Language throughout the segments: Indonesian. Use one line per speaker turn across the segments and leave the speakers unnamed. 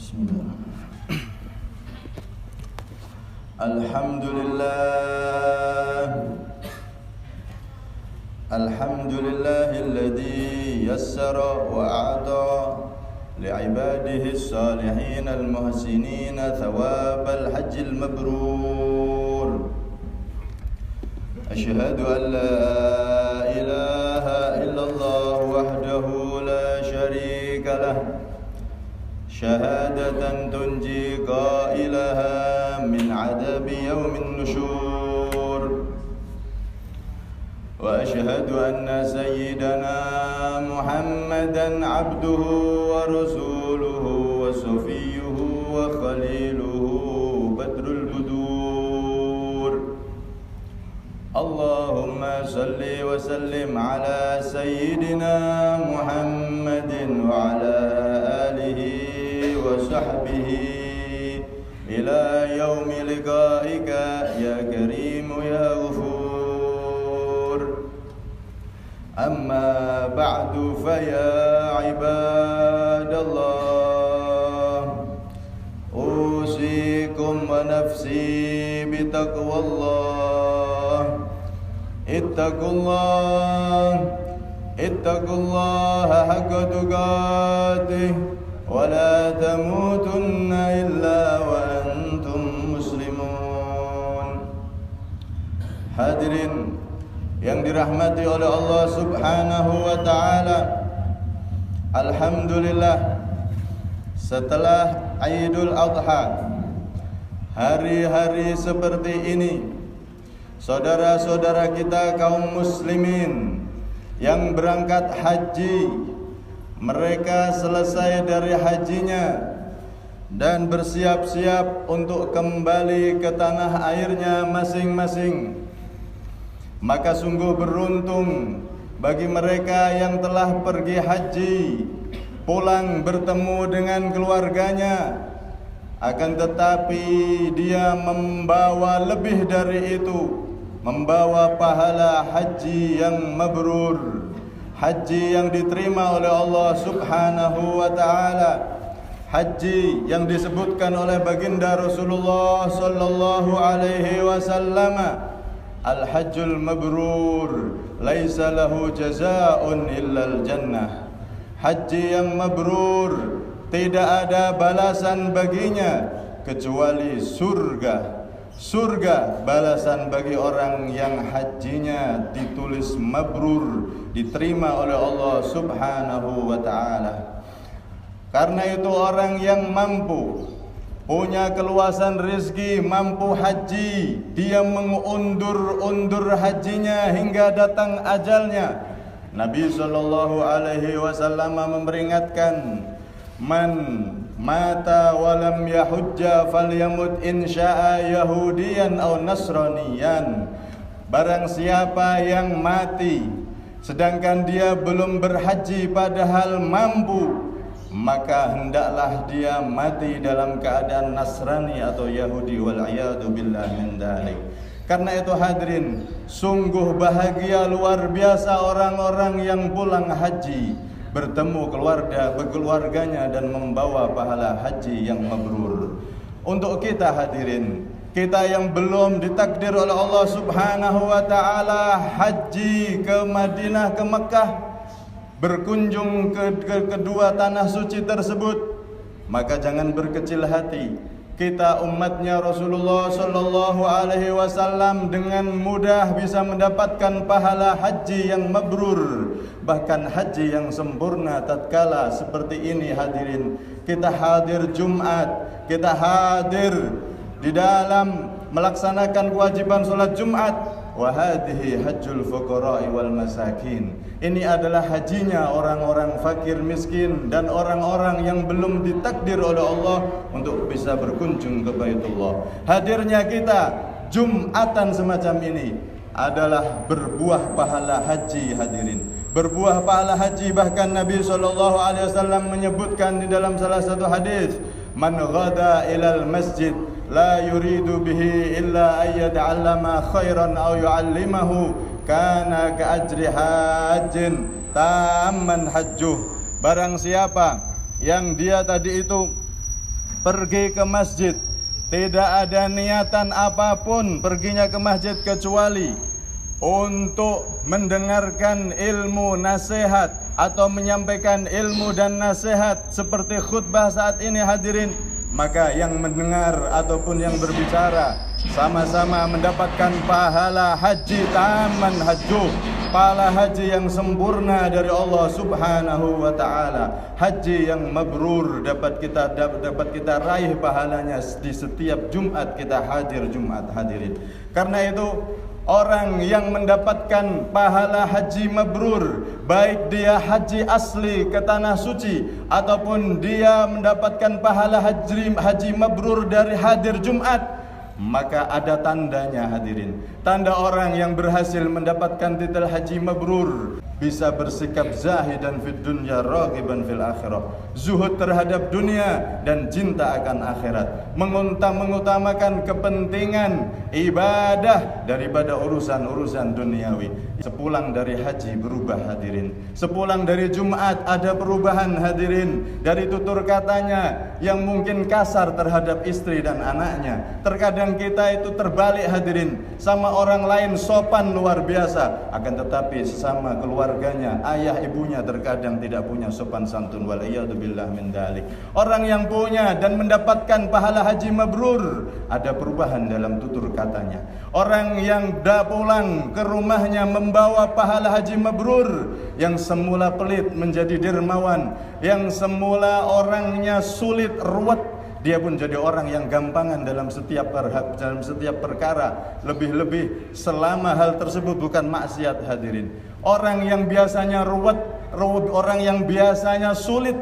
Bismillahirrahmanirrahim. Alhamdulillah. Alhamdulillahilladzi yassara wa a'ta li'ibadihi as-salihin al-muhsinin thawabal hajjil mabrur. Asyhadu an la ilaha illallah wahdahu la syarika lah. Syahadatan tunji qailaha min adabi yaumin nusyur. Wa asyhadu anna sayyidana Muhammadan abduhu wa rasuluhu wa safiyuhu wa khaliluhu badrul budur. Allahumma salli wa sallim ala sayyidina Muhammadin wa ala alihi wa sahbihi ila yaumi liqa'ika ya karimu ya ghafur. Amma ba'du fa ya ibadallah, usikum wa nafsi bitaqwallah. Ittaqullaha haqqa tuqatih wa la tamutunna illa wa antum muslimun. Hadirin yang dirahmati oleh Allah Subhanahu wa taala, alhamdulillah, setelah Idul Adha, hari-hari seperti ini, saudara-saudara kita kaum muslimin yang berangkat haji, mereka selesai dari hajinya dan bersiap-siap untuk kembali ke tanah airnya masing-masing. Maka sungguh beruntung bagi mereka yang telah pergi haji, pulang bertemu dengan keluarganya. Akan tetapi dia membawa lebih dari itu, membawa pahala haji yang mabrur, haji yang diterima oleh Allah Subhanahu wa taala, haji yang disebutkan oleh baginda Rasulullah sallallahu alaihi wasallam, al-hajjul mabrur laisa lahu jazaa'un illal jannah. Haji yang mabrur tidak ada balasan baginya kecuali surga. Surga balasan bagi orang yang hajinya ditulis mabrur, diterima oleh Allah Subhanahu wa taala. Karena itu orang yang mampu, punya keluasan rezeki, mampu haji, dia mengundur-undur hajinya hingga datang ajalnya. Nabi sallallahu alaihi wasallam memperingatkan, man mata walam yahujja falyamut insya'a yahudiyan aw nasraniyan. Barang siapa yang mati sedangkan dia belum berhaji padahal mampu, maka hendaklah dia mati dalam keadaan Nasrani atau Yahudi, wal'iyadu billah min dzalik. Karena itu hadirin, sungguh bahagia luar biasa orang-orang yang pulang haji, bertemu keluarganya dan membawa pahala haji yang mabrur. Untuk kita hadirin, kita yang belum ditakdir oleh Allah Subhanahu wa taala haji ke Madinah, ke Mekah, berkunjung ke kedua tanah suci tersebut, maka jangan berkecil hati. Kita umatnya Rasulullah sallallahu alaihi wasallam dengan mudah bisa mendapatkan pahala haji yang mabrur, bahkan haji yang sempurna tatkala seperti ini hadirin. Kita hadir Jumat, kita hadir di dalam melaksanakan kewajiban salat Jumat. Wa hadhihi hajjul fuqara'i wal masakin. Ini adalah hajinya orang-orang fakir miskin dan orang-orang yang belum ditakdir oleh Allah untuk bisa berkunjung ke Baitullah. Hadirnya kita Jumatan semacam ini adalah berbuah pahala haji hadirin. Berbuah pahala haji, bahkan Nabi SAW menyebutkan di dalam salah satu hadis, man ghada ilal masjid la yuridu bihi illa ayyad'allama khairan aw yu'allimahu kana ka'ajri hajjin tamman hajjuh. Barang siapa yang dia tadi itu pergi ke masjid, tidak ada niatan apapun perginya ke masjid kecuali untuk mendengarkan ilmu nasihat atau menyampaikan ilmu dan nasihat seperti khutbah saat ini hadirin, maka yang mendengar ataupun yang berbicara sama-sama mendapatkan pahala haji taman hajjuh, pahala haji yang sempurna dari Allah Subhanahu wa taala, haji yang mabrur dapat kita raih pahalanya di setiap Jumat kita hadir Jumat hadirin. Karena itu orang yang mendapatkan pahala haji mabrur, baik dia haji asli ke tanah suci ataupun dia mendapatkan pahala haji mabrur dari hadir Jumat, maka ada tandanya hadirin. Tanda orang yang berhasil mendapatkan titel haji mabrur, bisa bersikap zahidan fid dunya raghiban fil akhirah, zuhud terhadap dunia dan cinta akan akhirat, mengutamakan kepentingan ibadah daripada urusan-urusan duniawi. Sepulang dari haji berubah hadirin, sepulang dari Jumat ada perubahan hadirin. Dari tutur katanya yang mungkin kasar terhadap istri dan anaknya, terkadang kita itu terbalik hadirin, sama orang lain sopan luar biasa, akan tetapi sesama keluarganya, ayah ibunya terkadang tidak punya sopan santun. Waliyadzubillah min dzalik. Orang yang punya dan mendapatkan pahala haji mabrur, ada perubahan dalam tutur katanya. Orang yang pulang ke rumahnya membawa pahala haji mabrur, yang semula pelit menjadi dermawan, yang semula orangnya sulit ruwet, dia pun jadi orang yang gampangan dalam setiap perkara, lebih-lebih selama hal tersebut bukan maksiat hadirin. Orang yang biasanya ruwet, orang yang biasanya sulit,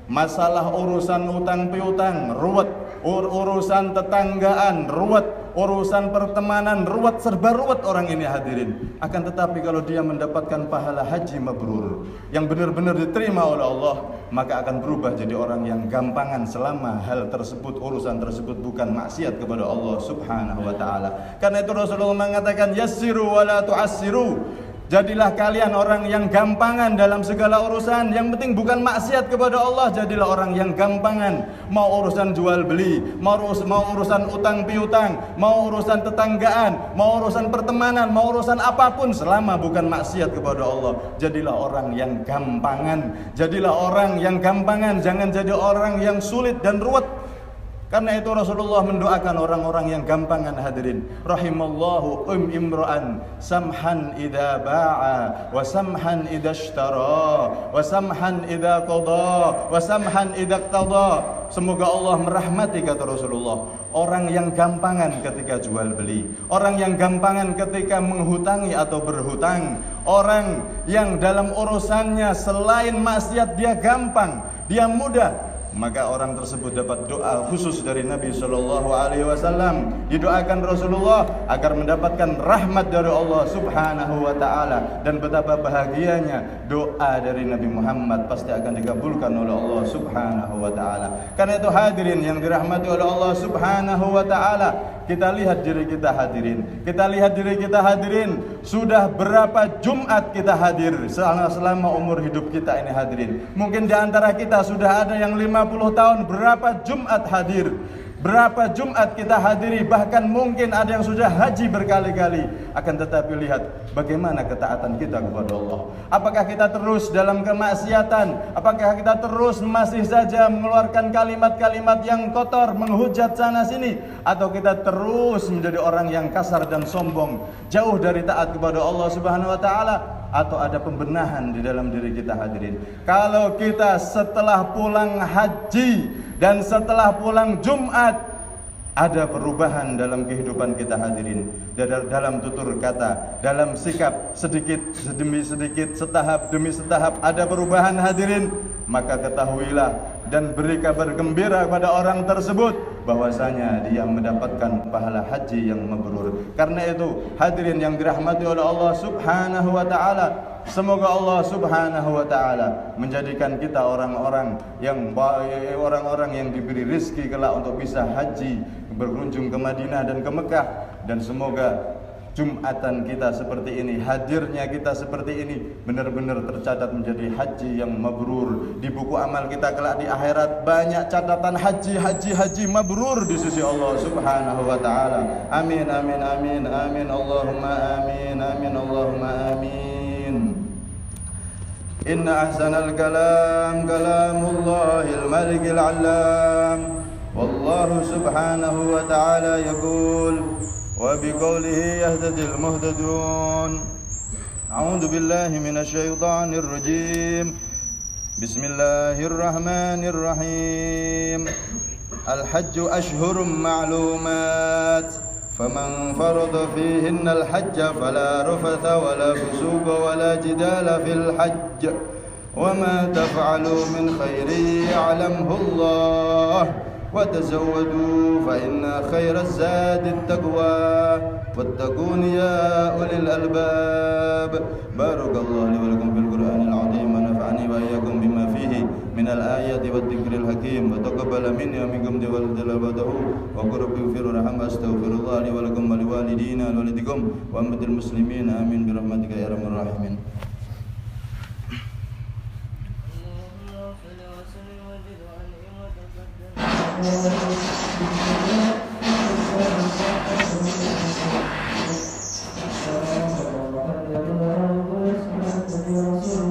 masalah urusan utang piutang ruwet, urusan tetanggaan ruwet, urusan pertemanan ruwet, serba ruwet orang ini hadirin. Akan tetapi kalau dia mendapatkan pahala haji mabrur yang benar-benar diterima oleh Allah, maka akan berubah jadi orang yang gampangan selama hal tersebut, urusan tersebut bukan maksiat kepada Allah Subhanahu wa taala. Karena itu Rasulullah mengatakan yassiru wa la tu'assiru. Jadilah kalian orang yang gampangan dalam segala urusan, yang penting bukan maksiat kepada Allah. Jadilah orang yang gampangan, mau urusan jual beli, mau urusan utang piutang, mau urusan tetanggaan, mau urusan pertemanan, mau urusan apapun, selama bukan maksiat kepada Allah. Jadilah orang yang gampangan, jadilah orang yang gampangan, jangan jadi orang yang sulit dan ruwet. Karena itu Rasulullah mendoakan orang-orang yang gampangan hadirin. Rahimallahu imra'an samhan idza ba'a wa samhan idza ishtara wa samhan idza qada wa samhan idza iqtada. Semoga Allah merahmati, kata Rasulullah, orang yang gampangan ketika jual beli, orang yang gampangan ketika menghutangi atau berhutang, orang yang dalam urusannya selain maksiat dia gampang, dia mudah, maka orang tersebut dapat doa khusus dari Nabi Shallallahu Alaihi Wasallam. Didoakan Rasulullah agar mendapatkan rahmat dari Allah Subhanahu Wa Taala, dan betapa bahagianya doa dari Nabi Muhammad pasti akan dikabulkan oleh Allah Subhanahu Wa Taala. Karena itu hadirin yang dirahmati oleh Allah Subhanahu Wa Taala, kita lihat diri kita hadirin, kita lihat diri kita hadirin, sudah berapa Jumat kita hadir selama umur hidup kita ini hadirin. Mungkin di antara kita sudah ada yang 50 tahun, berapa Jumat hadir, berapa Jumat kita hadiri, bahkan mungkin ada yang sudah haji berkali-kali. Akan tetapi lihat bagaimana ketaatan kita kepada Allah. Apakah kita terus dalam kemaksiatan? Apakah kita terus masih saja mengeluarkan kalimat-kalimat yang kotor, menghujat sana sini? Atau kita terus menjadi orang yang kasar dan sombong, jauh dari taat kepada Allah Subhanahu wa taala? Atau ada pembenahan di dalam diri kita hadirin? Kalau kita setelah pulang haji dan setelah pulang Jumat ada perubahan dalam kehidupan kita hadirin, dalam tutur kata, dalam sikap, sedikit demi sedikit, setahap demi setahap ada perubahan hadirin, maka ketahuilah dan beri kabar gembira kepada orang tersebut bahwasanya dia mendapatkan pahala haji yang mabrur. Karena itu hadirin yang dirahmati oleh Allah Subhanahu wa taala, semoga Allah Subhanahu wa taala menjadikan kita orang-orang yang diberi rezeki kelak untuk bisa haji, berkunjung ke Madinah dan ke Mekah, dan semoga Jumatan kita seperti ini, hadirnya kita seperti ini, benar-benar tercatat menjadi haji yang mabrur. Di buku amal kita kelak di akhirat banyak catatan haji mabrur di sisi Allah Subhanahu wa taala. Amin amin amin amin Allahumma amin amin Allahumma amin. Inna ahsanal kalam kalamullahil malikil alam. Wallahu subhanahu wa ta'ala yaqul وبقوله يهتدي المهتدون. أعوذ بالله من الشيطان الرجيم. بسم الله الرحمن الرحيم. الحج أشهر معلومات فمن فرض فيهن الحج فلا رفث ولا فسوق ولا جدال في الحج وما تفعلوا من خير يعلمه الله وتزودوا فإن خير الزاد التقوى واتقون يا أولي الألباب. بارك الله لي ولكم في القرآن العظيم ونفعني وإياكم بما فيه من الآيات والذكر الحكيم وتقبل مني ومنكم تلاوته وقل رب اغفر وارحم واستغفر الله لي ولكم ولوالدينا ولوالديكم وأمة المسلمين آمين برحمتك يا أرحم الراحمين.
Assalamualaikum warahmatullahi wabarakatuh.